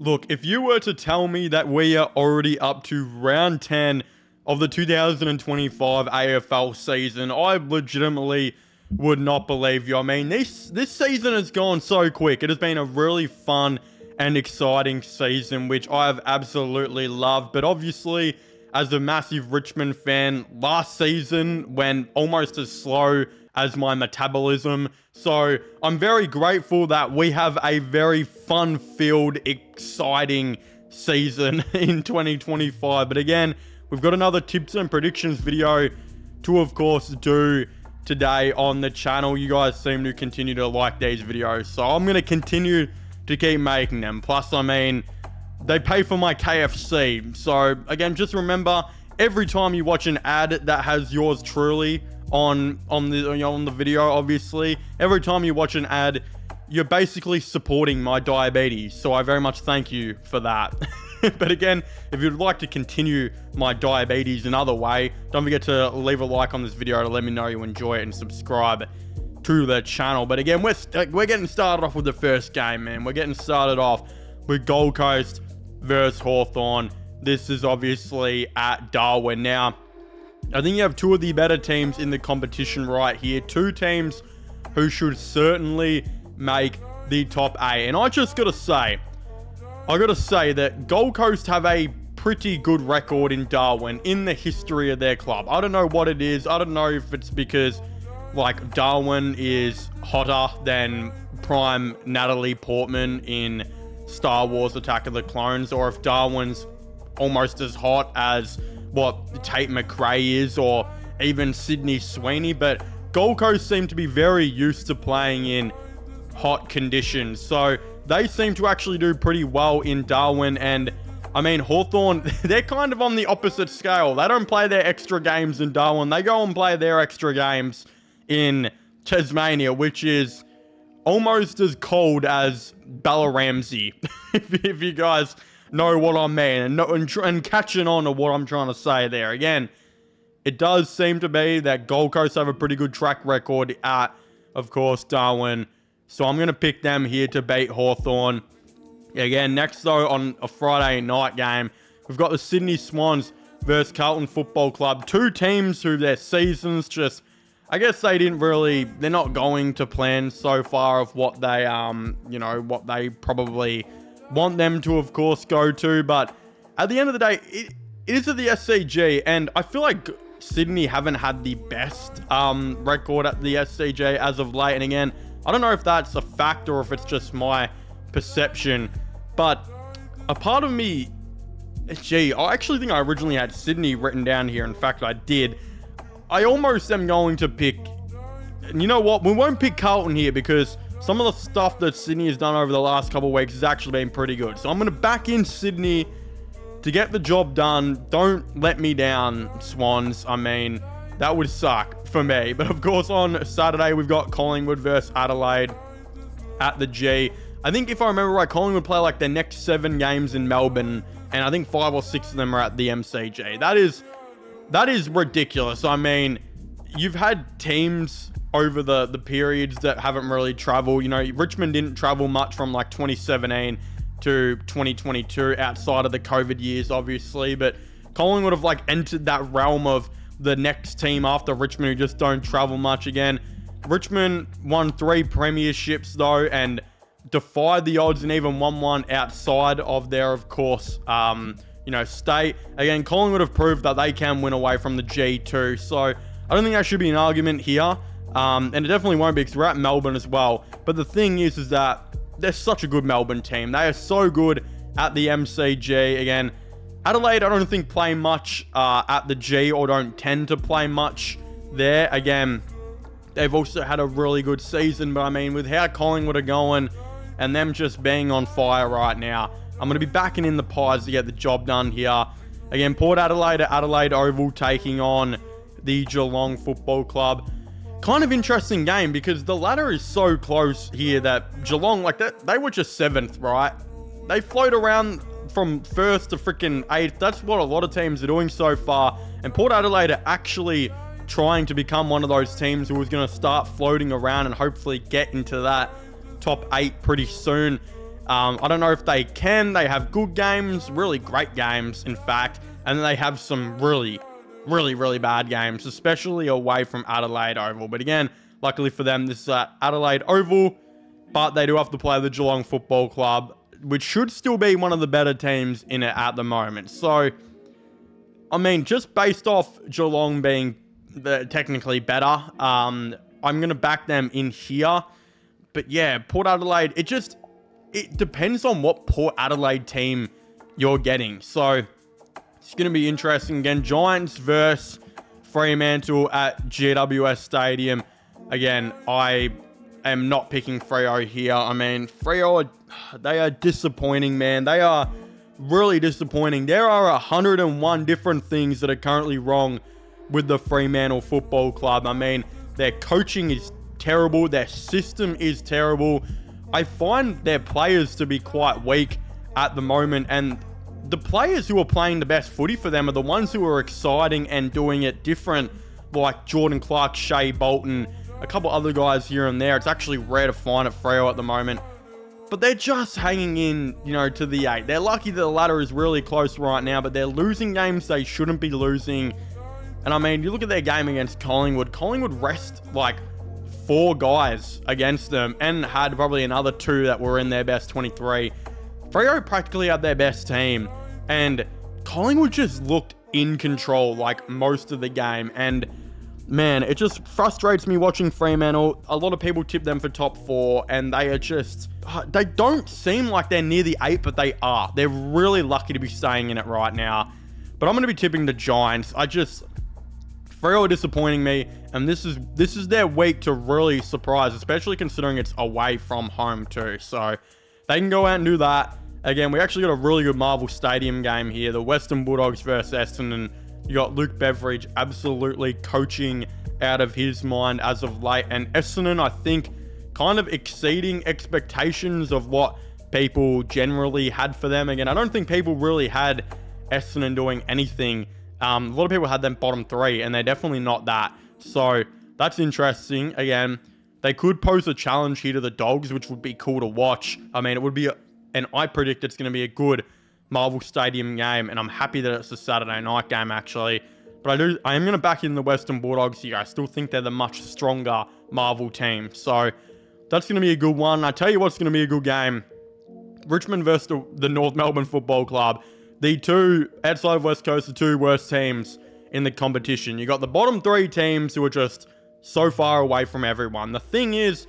Look, if you were to tell me that we are already up to round 10 of the 2025 AFL season, I legitimately would not believe you. I mean, this season has gone so quick. It has been a really fun and exciting season, which I have absolutely loved. But obviously, as a massive Richmond fan, last season went almost as slow as my metabolism. So I'm very grateful that we have a very fun-filled, exciting season in 2025. But again, we've got another tips and predictions video to, of course, do today on the channel. You guys seem to continue to like these videos, so I'm going to continue to keep making them. Plus, I mean, they pay for my KFC. So again, just remember, every time you watch an ad that has yours truly on the video, obviously, every time you watch an ad, you're basically supporting my diabetes. So I very much thank you for that. But again, if you'd like to continue my diabetes another way, don't forget to leave a like on this video to let me know you enjoy it and subscribe to the channel. But again, we're getting started off with the first game, man. We're getting started off with Gold Coast versus Hawthorn. This is obviously at Darwin. Now, I think you have two of the better teams in the competition right here. Two teams who should certainly make the top 8. And I gotta say that Gold Coast have a pretty good record in Darwin in the history of their club. I don't know what it is. I don't know if it's because, like, Darwin is hotter than prime Natalie Portman in Star Wars Attack of the Clones, or if Darwin's almost as hot as what Tate McRae is, or even Sydney Sweeney. But Gold Coast seem to be very used to playing in hot conditions, so they seem to actually do pretty well in Darwin. And I mean, Hawthorn, they're kind of on the opposite scale. They don't play their extra games in Darwin. They go and play their extra games in Tasmania, which is almost as cold as Ballaramsey, if you guys know what I mean, and catching on to what I'm trying to say there. Again, it does seem to be that Gold Coast have a pretty good track record at, of course, Darwin. So I'm going to pick them here to beat Hawthorn. Again, next though, on a Friday night game, we've got the Sydney Swans versus Carlton Football Club. Two teams who their seasons just, I guess they're not going to plan so far of what they, what they probably want them to, of course, go to. But at the end of the day, it is at the SCG, and I feel like Sydney haven't had the best record at the SCG as of late. And again, I don't know if that's a fact or if it's just my perception, but a part of me, I actually think I originally had Sydney written down here. In fact, I did. I almost am going to pick, and you know what? We won't pick Carlton here because some of the stuff that Sydney has done over the last couple of weeks has actually been pretty good. So I'm going to back in Sydney to get the job done. Don't let me down, Swans. I mean, that would suck for me. But of course, on Saturday, we've got Collingwood versus Adelaide at the G. I think if I remember right, Collingwood play like their next 7 games in Melbourne, and I think 5 or 6 of them are at the MCG. That is ridiculous. I mean, you've had teams over the periods that haven't really traveled. You know, Richmond didn't travel much from like 2017 to 2022 outside of the COVID years, obviously. But Collingwood have like entered that realm of the next team after Richmond who just don't travel much. Again, Richmond won 3 premierships though, and defied the odds and even won one outside of their, of course, state. Again, Collingwood have proved that they can win away from the G2. So I don't think that should be an argument here. And it definitely won't be because we're at Melbourne as well. But the thing is that they're such a good Melbourne team. They are so good at the MCG. Again, Adelaide, I don't think play much at the G, or don't tend to play much there. Again, they've also had a really good season. But I mean, with how Collingwood are going and them just being on fire right now, I'm going to be backing in the Pies to get the job done here. Again, Port Adelaide at Adelaide Oval taking on the Jalong Football Club. Kind of interesting game because the ladder is so close here that Geelong, like that, they were just 7th, right? They float around from 1st to freaking 8th. That's what a lot of teams are doing so far. And Port Adelaide are actually trying to become one of those teams who is going to start floating around and hopefully get into that top 8 pretty soon. I don't know if they can. They have good games, really great games, in fact, and then they have some really, really, really bad games, especially away from Adelaide Oval. But again, luckily for them, this is Adelaide Oval, but they do have to play the Jalong Football Club, which should still be one of the better teams in it at the moment. So, I mean, just based off Jalong being technically better, I'm going to back them in here. But yeah, Port Adelaide, it depends on what Port Adelaide team you're getting. So, it's going to be interesting. Again, Giants versus Fremantle at GWS Stadium. Again, I am not picking Freo here. I mean, Freo, they are disappointing, man. They are really disappointing. There are 101 different things that are currently wrong with the Fremantle Football Club. I mean, their coaching is terrible. Their system is terrible. I find their players to be quite weak at the moment, and the players who are playing the best footy for them are the ones who are exciting and doing it different, like Jordan Clark, Shea Bolton, a couple other guys here and there. It's actually rare to find at Freo at the moment, but they're just hanging in, to the 8. They're lucky that the ladder is really close right now, but they're losing games they shouldn't be losing. And I mean, you look at their game against Collingwood. Collingwood rest like 4 guys against them and had probably another 2 that were in their best 23. Freo practically had their best team, and Collingwood just looked in control like most of the game. And man, it just frustrates me watching Fremantle. A lot of people tip them for top 4, and they are just, they don't seem like they're near the 8, but they are. They're really lucky to be staying in it right now. But I'm going to be tipping the Giants. Freo are disappointing me, and this is their week to really surprise, especially considering it's away from home too. So they can go out and do that. Again, we actually got a really good Marvel Stadium game here. The Western Bulldogs versus Essendon. You got Luke Beveridge absolutely coaching out of his mind as of late. And Essendon, I think, kind of exceeding expectations of what people generally had for them. Again, I don't think people really had Essendon doing anything. A lot of people had them bottom 3, and they're definitely not that. So that's interesting. Again, they could pose a challenge here to the Dogs, which would be cool to watch. I mean, it would be, and I predict it's going to be a good Marvel Stadium game, and I'm happy that it's a Saturday night game, actually. But I am going to back in the Western Bulldogs here. I still think they're the much stronger Marvel team. So that's going to be a good one. I tell you what's going to be a good game. Richmond versus the North Melbourne Football Club. The 2, outside of West Coast, the 2 worst teams in the competition. You got the bottom 3 teams who are just so far away from everyone. The thing is,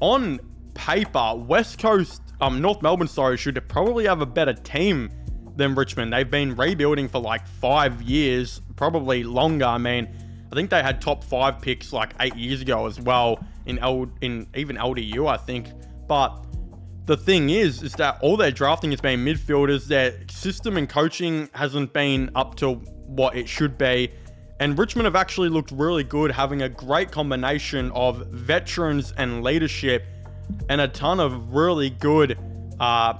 on paper, North Melbourne, should probably have a better team than Richmond. They've been rebuilding for like 5 years, probably longer. I mean, I think they had top 5 picks like 8 years ago as well in even LDU, I think. But the thing is that all their drafting has been midfielders. Their system and coaching hasn't been up to what it should be. And Richmond have actually looked really good, having a great combination of veterans and leadership, and a ton of really good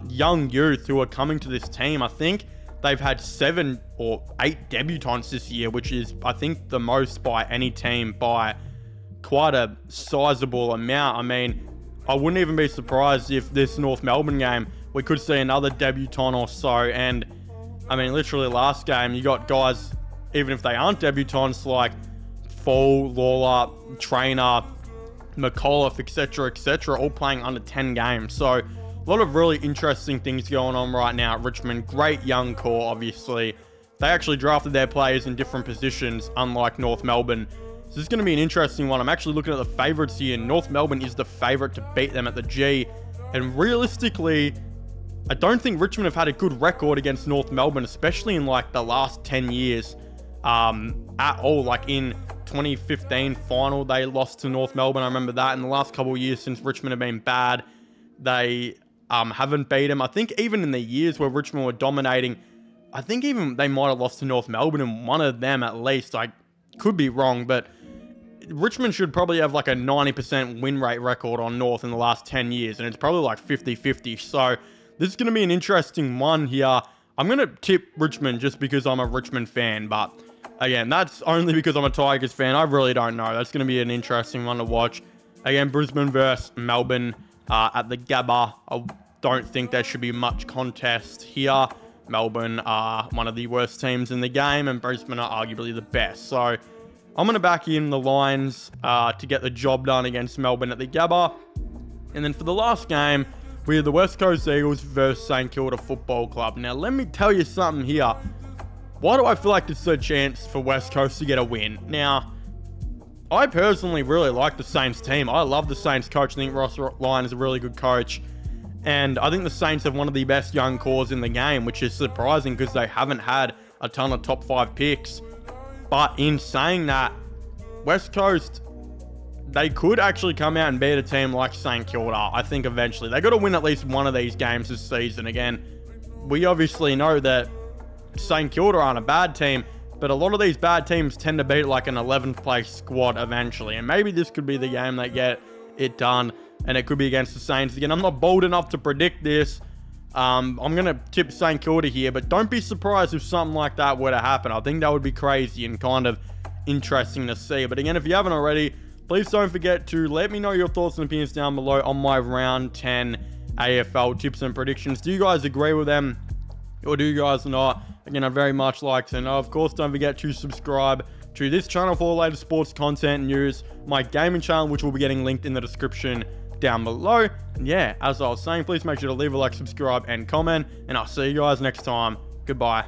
young youth who are coming to this team. I think they've had 7 or 8 debutants this year, which is, I think, the most by any team by quite a sizable amount. I mean, I wouldn't even be surprised if this North Melbourne game, we could see another debutant or so. And I mean, literally last game, you got guys, even if they aren't debutants, like Fall, Lawler, Trainer, McAuliffe, etc., all playing under 10 games. So a lot of really interesting things going on right now at Richmond. Great young core, obviously. They actually drafted their players in different positions, unlike North Melbourne. So this is going to be an interesting one. I'm actually looking at the favourites here. North Melbourne is the favourite to beat them at the G. And realistically, I don't think Richmond have had a good record against North Melbourne, especially in like the last 10 years at all. Like in 2015 final, they lost to North Melbourne. I remember that. In the last couple of years since Richmond have been bad, they haven't beat them. I think even in the years where Richmond were dominating, I think even they might have lost to North Melbourne in one of them at least. I could be wrong, but Richmond should probably have like a 90% win rate record on North in the last 10 years, and it's probably like 50-50. So this is going to be an interesting one here. I'm going to tip Richmond just because I'm a Richmond fan, but again, that's only because I'm a Tigers fan. I really don't know. That's going to be an interesting one to watch. Again, Brisbane versus Melbourne at the Gabba. don't think there should be much contest here. Melbourne are one of the worst teams in the game, and Brisbane are arguably the best. So I'm going to back in the Lions to get the job done against Melbourne at the Gabba. And then for the last game, we have the West Coast Eagles versus St Kilda Football Club. Now, let me tell you something here. Why do I feel like this is a chance for West Coast to get a win? Now, I personally really like the Saints team. I love the Saints coach. I think Ross Lyon is a really good coach. And I think the Saints have one of the best young cores in the game, which is surprising because they haven't had a ton of top 5 picks. But in saying that, West Coast, they could actually come out and beat a team like St Kilda. I think eventually. They got to win at least one of these games this season. Again, we obviously know that St Kilda aren't a bad team, but a lot of these bad teams tend to beat like an 11th place squad eventually. And maybe this could be the game they get it done. And it could be against the Saints. Again, I'm not bold enough to predict this. I'm going to tip St Kilda here, but don't be surprised if something like that were to happen. I think that would be crazy and kind of interesting to see. But again, if you haven't already, please don't forget to let me know your thoughts and opinions down below on my round 10 AFL tips and predictions. Do you guys agree with them, or do you guys not? Again, I'd very much like to know. Of course, don't forget to subscribe to this channel for the latest sports content and news. My gaming channel, which will be getting linked in the description down below. And yeah, as I was saying, please make sure to leave a like, subscribe, and comment. And I'll see you guys next time. Goodbye.